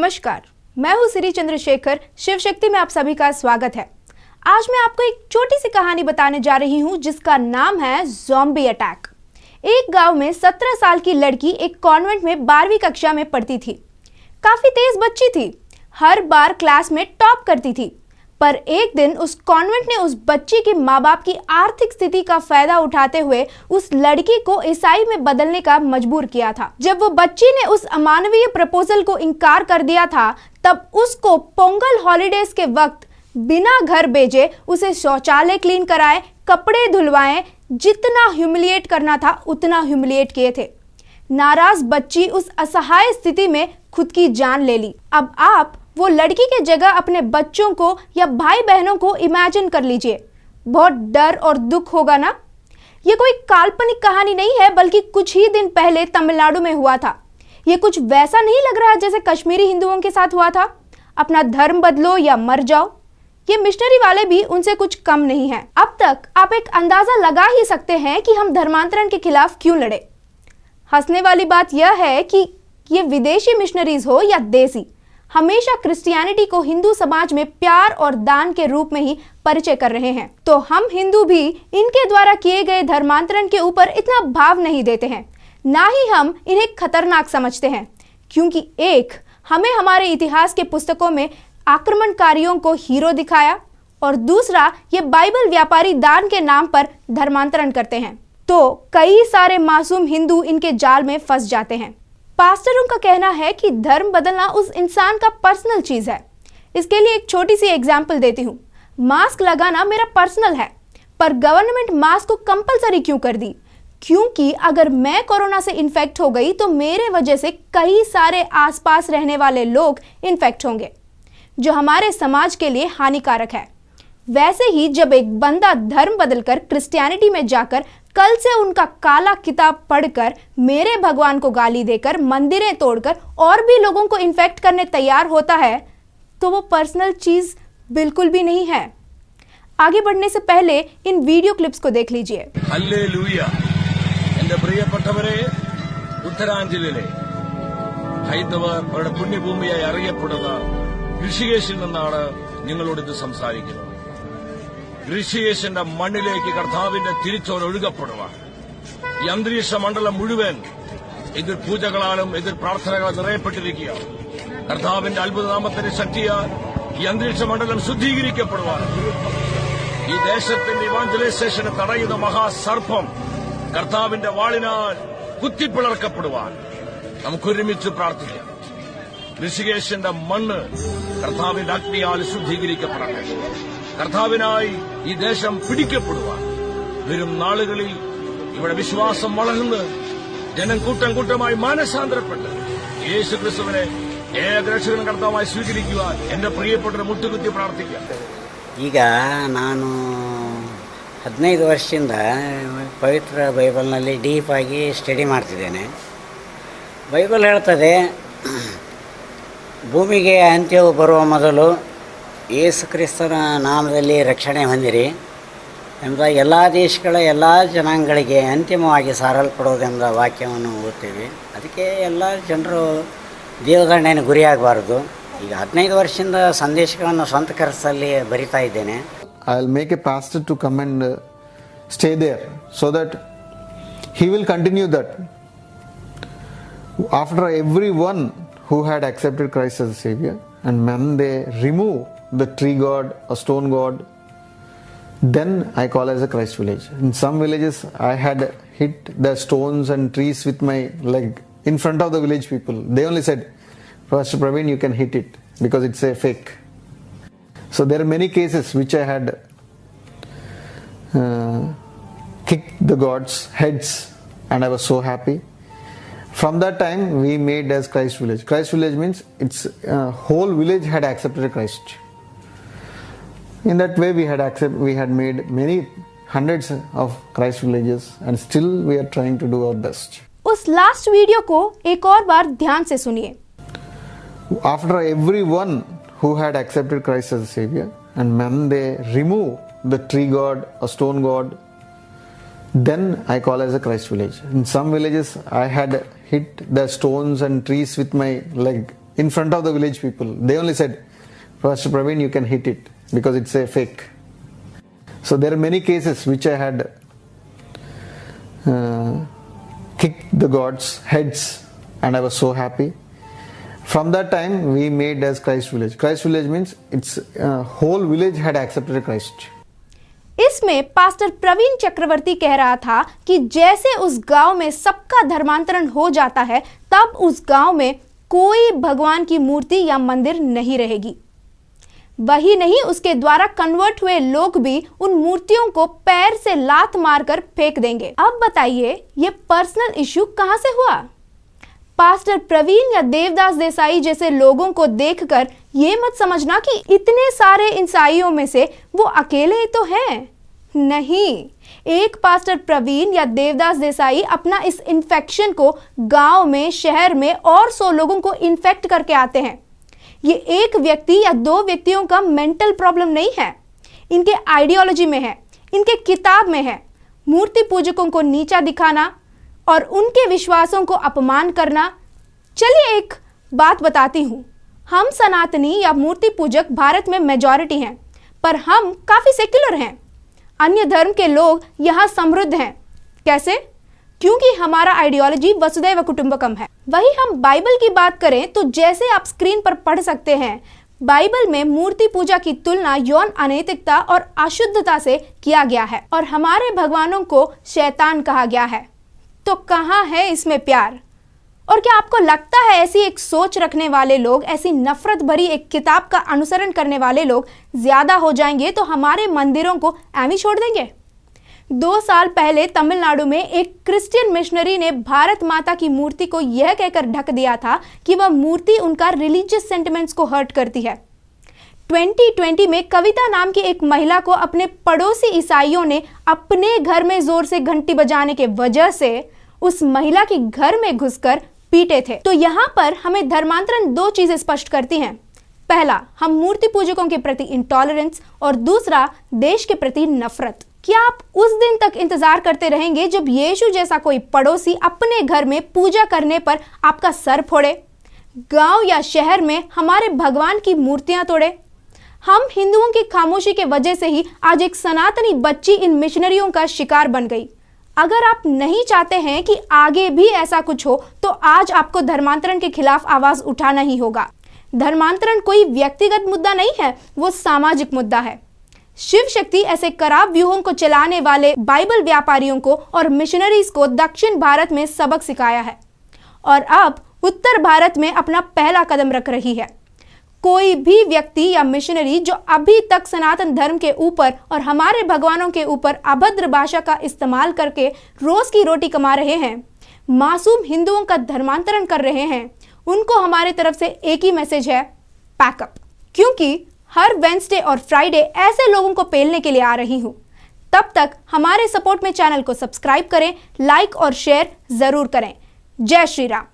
नमस्कार, मैं हूँ श्री चंद्रशेखर। शिव शक्ति में आप सभी का स्वागत है। आज मैं आपको एक छोटी सी कहानी बताने जा रही हूँ जिसका नाम है ज़ॉम्बी अटैक। एक गांव में 17 साल की लड़की एक कॉन्वेंट में 12वीं कक्षा में पढ़ती थी। काफी तेज बच्ची थी, हर बार क्लास में टॉप करती थी। पर एक दिन उस कॉन्वेंट ने उस बच्ची के माँ बाप की आर्थिक स्थिति का फायदा उठाते हुए उस लड़की को ईसाई में बदलने का मजबूर किया था। जब वो बच्ची ने उस अमानवीय प्रपोजल को इनकार कर दिया था, तब उसको पोंगल हॉलीडेज के वक्त बिना घर भेजे उसे शौचालय क्लीन कराए, कपड़े धुलवाए, जितना ह्यूमिलिएट करना था उतना ह्यूमिलिएट किए थे। नाराज बच्ची उस असहाय स्थिति में खुद की जान ले ली। अब आप वो लड़की के जगह अपने बच्चों को या भाई बहनों को इमेजिन कर लीजिए। बहुत डर और दुख होगा ना। ये कोई काल्पनिक कहानी नहीं है, बल्कि कुछ ही दिन पहले तमिलनाडु में हुआ था। ये कुछ वैसा नहीं लग रहा जैसे कश्मीरी हिंदुओं के साथ हुआ था। अपना धर्म बदलो या मर जाओ, ये मिशनरी वाले भी उनसे कुछ कम नहीं है। अब तक आप एक अंदाजा लगा ही सकते हैं कि हम धर्मांतरण के खिलाफ क्यों लड़े। हंसने वाली बात यह है कि ये विदेशी मिशनरीज हो या देसी, हमेशा क्रिश्चियनिटी को हिंदू समाज में प्यार और दान के रूप में ही परिचय कर रहे हैं। तो हम हिंदू भी इनके द्वारा किए गए धर्मांतरण के ऊपर इतना भाव नहीं देते हैं, ना ही हम इन्हें खतरनाक समझते हैं, क्योंकि एक, हमें हमारे इतिहास के पुस्तकों में आक्रमणकारियों को हीरो दिखाया, और दूसरा, ये बाइबल व्यापारी दान के नाम पर धर्मांतरण करते हैं। तो कई सारे मासूम हिंदू इनके जाल में फंस जाते हैं। पास्टरों का कहना है कि धर्म बदलना उस इंसान का पर्सनल चीज है। इसके लिए एक छोटी सी एग्जांपल देती हूँ। मास्क लगाना मेरा पर्सनल है, पर गवर्नमेंट मास्क को कंपलसरी क्यों कर दी? क्योंकि अगर मैं कोरोना से इन्फेक्ट हो गई तो मेरे वजह से कई सारे आसपास रहने वाले लोग इन्फेक्ट होंगे, जो हमारे समाज के लिए हानिकारक है। वैसे ही जब एक बंदा धर्म बदलकर क्रिश्चियनिटी में जाकर कल से उनका काला किताब पढ़कर मेरे भगवान को गाली देकर मंदिरें तोड़कर और भी लोगों को इन्फेक्ट करने तैयार होता है, तो वो पर्सनल चीज बिल्कुल भी नहीं है। आगे बढ़ने से पहले इन वीडियो क्लिप्स को देख लीजिए। ഹല്ലേലൂയ എന്റെ പ്രിയപ്പെട്ടവരെ, ഉത്തരാഞ്ചലിലെ ഹൈന്ദവരുടെ പുണ്യഭൂമിയായി അറിയപ്പെടുന്ന ഋഷികേശിൽ നിന്നാണ് നിങ്ങളോട് ഇത് സംസാരിക്കുന്നത്. ഋഷികേശിന്റെ മണ്ണിലേക്ക് കർത്താവിന്റെ തിരിച്ചോർ ഒഴുകപ്പെടുവാൻ ഈ അന്തരീക്ഷ മണ്ഡലം മുഴുവൻ എതിർ പൂജകളാലും എതിർ പ്രാർത്ഥനകളും നിറയപ്പെട്ടിരിക്കുകയാണ്. കർത്താവിന്റെ അത്ഭുതനാമത്തിന്റെ ശക്തിയാൽ ഈ അന്തരീക്ഷ മണ്ഡലം ശുദ്ധീകരിക്കപ്പെടുവാൻ ഈ ദേശത്തിന്റെ ഇവാഞ്ചലൈസേഷനെ തടയുന്ന മഹാസർപ്പം കർത്താവിന്റെ വാളിനാൽ കുത്തിപ്പിളർക്കപ്പെടുവാൻ നമുക്കൊരുമിച്ച് പ്രാർത്ഥിക്കാം. ഋഷികേശിന്റെ മണ്ണ് കർത്താവിന്റെ അഗ്നിയാൽ ശുദ്ധീകരിക്കപ്പെടട്ടെ. കർത്താവിനായി ഈ ദേശം പിടിക്കപ്പെടുവാൻ വരും നാളുകളിൽ ഇവിടെ വിശ്വാസം വളർന്ന് ജനം കൂട്ടം കൂട്ടമായി മാനസാന്തരപ്പെട്ട് യേശുക്രിസ്തുവിനെ ഏകരക്ഷകനും കർത്താവായി സ്വീകരിക്കുവാൻ എന്റെ പ്രിയപ്പെട്ടവരെ മുട്ടുകുത്തി പ്രാർത്ഥിക്കാം. ಈಗ ನಾನು 15 ವರ್ಷದಿಂದ ಪವಿತ್ರ ಬೈಬಲ್ನಲ್ಲಿ ಡೀಪಾಗಿ ಸ್ಟಡಿ ಮಾಡ್ತಿದ್ದೇನೆ. ಬೈಬಲ್ ಹೇಳ್ತದೆ, ಭೂಮಿಗೆ ಅಂತ್ಯವು ಬರುವ ಮೊದಲು ಯೇಸು ಕ್ರಿಸ್ತನ ನಾಮದಲ್ಲಿ ರಕ್ಷಣೆ ಹೊಂದಿರಿ ಎಂಬ ಎಲ್ಲ ದೇಶಗಳ ಎಲ್ಲ ಜನಾಂಗಗಳಿಗೆ ಅಂತಿಮವಾಗಿ ಸಾರಲ್ಪಡೋದೆಂಬ ವಾಕ್ಯವನ್ನು ಓದ್ತೀವಿ. ಅದಕ್ಕೆ ಎಲ್ಲ ಜನರು ದೇವದಂಡನೆ ಗುರಿಯಾಗಬಾರ್ದು. ಈಗ 15 ವರ್ಷದಿಂದ ಸಂದೇಶಗಳನ್ನು ಸ್ವಂತ ಖರ್ಚಲ್ಲಿ ಬರಿತಾ ಇದ್ದೇನೆ. I'll make a pastor to come and stay there so that he will continue that. After everyone who had accepted Christ as a Savior, and when they remove the tree god or stone god, then I call as a Christ village. In some villages I had hit the stones and trees with my leg in front of the village people. They only said, Pastor Praveen, you can hit it because it's a fake. So there are many cases which I had kicked the gods' heads, and I was so happy. From that time we made as Christ village. Christ village means its whole village had accepted Christ. In that way we had made many hundreds of Christ villages, and still we are trying to do our best. उस last video को एक और बार ध्यान से सुनिए। After everyone who had accepted Christ as a Savior, and when they remove the tree god or stone god, then I call as a Christ village. In some villages I had hit the stones and trees with my leg in front of the village people. They only said, Pastor Praveen, you can hit it because it's a fake. So there are many cases which I had kicked the gods' heads, and I was so happy. From that time, we made as Christ Village. Christ Village means it's whole village had accepted Christ. इसमें pastor Praveen चक्रवर्ती कह रहा था कि जैसे उस गांव में सबका धर्मांतरण हो जाता है, तब उस गांव में कोई भगवान की मूर्ति या मंदिर नहीं रहेगी। वही नहीं, उसके द्वारा कन्वर्ट हुए लोग भी उन मूर्तियों को पैर से लात मारकर फेंक देंगे। अब बताइए, ये पर्सनल इश्यू कहां से हुआ? पास्टर प्रवीण या देवदास देसाई जैसे लोगों को देखकर ये मत समझना कि इतने सारे ईसाइयों में से वो अकेले ही तो हैं। नहीं, एक पास्टर प्रवीण या देवदास देसाई अपना इस इन्फेक्शन को गांव में, शहर में और 100 लोगों को इन्फेक्ट करके आते हैं। ये एक व्यक्ति या 2 व्यक्तियों का मेंटल प्रॉब्लम नहीं है, इनके आइडियोलॉजी में है, इनके किताब में है। मूर्ति पूजकों को नीचा दिखाना और उनके विश्वासों को अपमान करना। चलिए एक बात बताती हूं, हम सनातनी या मूर्ति पूजक भारत में मेजॉरिटी हैं, पर हम काफी सेक्युलर हैं। अन्य धर्म के लोग यहाँ समृद्ध हैं। कैसे? क्योंकि हमारा आइडियोलॉजी वसुदैव कुटुंबकम है। वही हम बाइबल की बात करें तो जैसे आप स्क्रीन पर पढ़ सकते हैं, बाइबल में मूर्ति पूजा की तुलना यौन अनैतिकता और अशुद्धता से किया गया है और हमारे भगवानों को शैतान कहा गया है। तो कहाँ है इसमें प्यार? और क्या आपको लगता है ऐसी एक सोच रखने वाले लोग, ऐसी नफरत भरी एक किताब का अनुसरण करने वाले लोग ज्यादा हो जाएंगे तो हमारे मंदिरों को ऐਵੇਂ छोड़ देंगे? 2 साल पहले तमिलनाडु में एक क्रिश्चियन मिशनरी ने भारत माता की मूर्ति को यह कहकर ढक दिया था कि वह मूर्ति उनका रिलीजियस सेंटिमेंट्स को हर्ट करती है। 2020 में कविता नाम की एक महिला को अपने पड़ोसी ईसाइयों ने अपने घर में जोर से घंटी बजाने के वजह से उस महिला के घर में घुसकर पीटे थे। तो यहाँ पर हमें धर्मांतरण 2 चीजें स्पष्ट करती हैं। पहला, हम मूर्ति पूजकों के प्रति इंटॉलरेंस और दूसरा, देश के प्रति नफरत। क्या आप उस दिन तक इंतजार करते रहेंगे जब यीशु जैसा कोई पड़ोसी अपने घर में पूजा करने पर आपका सर फोड़े, गांव या शहर में हमारे भगवान की मूर्तियां तोड़े? हम हिंदुओं की खामोशी के वजह से ही आज एक सनातनी बच्ची इन मिशनरियों का शिकार बन गई। अगर आप नहीं चाहते हैं कि आगे भी ऐसा कुछ हो तो आज आपको धर्मांतरण के खिलाफ आवाज उठाना ही होगा। धर्मांतरण कोई व्यक्तिगत मुद्दा नहीं है, वो सामाजिक मुद्दा है। शिव शक्ति ऐसे करार व्यूहों को चलाने वाले बाइबल व्यापारियों को और मिशनरीज को दक्षिण भारत में सबक सिखाया है और अब उत्तर भारत में अपना पहला कदम रख रही है। कोई भी व्यक्ति या मिशनरी जो अभी तक सनातन धर्म के ऊपर और हमारे भगवानों के ऊपर अभद्र भाषा का इस्तेमाल करके रोज की रोटी कमा रहे हैं, मासूम हिंदुओं का धर्मांतरण कर रहे हैं, उनको हमारे तरफ से एक ही मैसेज है, पैकअप। क्योंकि हर वेडनेसडे और फ्राइडे ऐसे लोगों को पेलने के लिए आ रही हूं। तब तक हमारे सपोर्ट में चैनल को सब्सक्राइब करें, लाइक और शेयर जरूर करें। जय श्री राम।